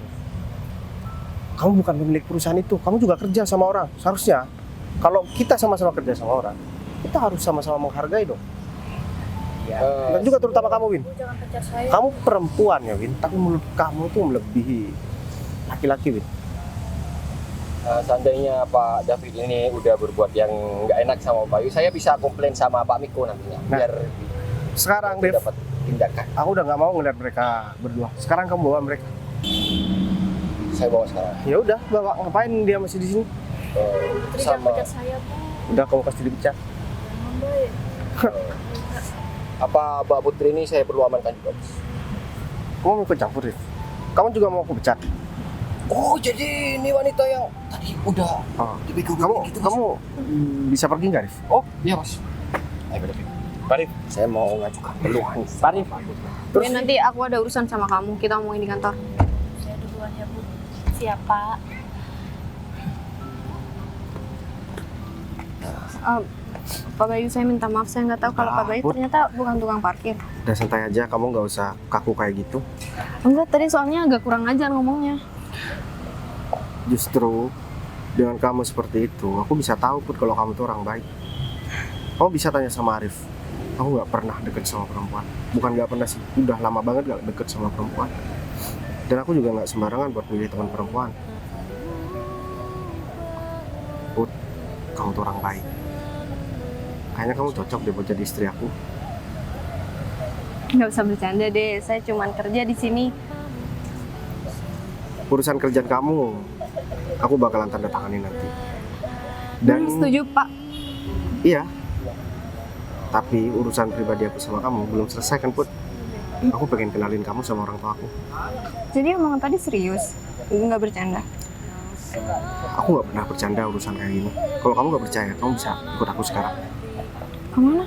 Kamu bukan pemilik perusahaan itu. Kamu juga kerja sama orang. Seharusnya kalau kita sama-sama kerja sama orang, kita harus sama-sama menghargai dong. Dan juga terutama kamu, Win. Jangan pecat saya. Kamu perempuan ya, Win. Tapi menurut kamu tuh melebihi laki-laki, Win. Seandainya Pak David ini udah berbuat yang nggak enak sama Pak Bayu, saya bisa komplain sama Pak Miko nantinya. Nah, Biar sekarang, Dev, dapat tindakan. aku udah nggak mau ngeliat mereka berdua. Sekarang kamu bawa mereka. Saya bawa sekarang. Ya udah, bawa. Ngapain dia masih di sini? Putri jangan Sama pecat saya, Bu. Udah, kamu pasti dipecat. Jangan, Bay. apa Mbak Putri ini saya perlu amankan juga, Bos? Kamu mau ikut campur, Dev? Kamu juga mau aku pecat? Oh, jadi ini wanita yang tadi udah Oh. dibegokin Kamu gitu, Bos? kamu bisa pergi nggak, Dev? Oh, iya, Bos. Ayo, Pak David. Pak Arif, Saya mau ngajukan keluhan. Pak Arif. Ya, nanti aku ada urusan sama kamu. Kita ngomongin di kantor. Saya duluan ya, Bu. Siap, Pak. Pak Bayu, saya minta maaf. Saya nggak tahu kalau Pak Bayu Put. ternyata bukan tukang parkir. Udah santai aja, kamu nggak usah kaku kayak gitu. Enggak, tadi soalnya agak kurang ajar ngomongnya. Justru dengan kamu seperti itu, aku bisa tahu Put kalau kamu tuh orang baik. Kamu bisa tanya sama Arif. Aku nggak pernah deket sama perempuan. Bukan nggak pernah sih, udah lama banget nggak deket sama perempuan. Dan aku juga nggak sembarangan buat milih teman perempuan. Put, kamu tuh orang baik. Kayaknya kamu cocok deh buat jadi istri aku. Nggak usah bercanda deh. Saya cuman kerja di sini. Urusan kerjaan kamu, aku bakalan tanda tangani nanti. Dan Setuju, Pak. iya, tapi urusan pribadi aku sama kamu belum selesai kan, Put? Aku pengen kenalin kamu sama orang tua aku. Jadi omongan tadi serius, nggak bercanda. Aku nggak pernah bercanda urusan kayak gini. Kalau kamu nggak percaya, kamu bisa ikut aku sekarang. Kemana?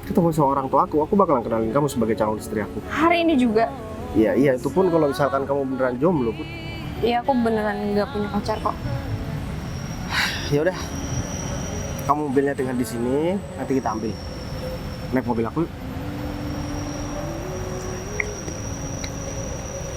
Ketemu sama orang tua aku bakalan kenalin kamu sebagai calon istri aku. Hari ini juga. Iya, itu pun kalau misalkan kamu beneran jomblo, Put. Iya, aku beneran nggak punya pacar kok. Ya udah, kamu mobilnya tinggal di sini, nanti kita ambil. Naik mobil aku yuk.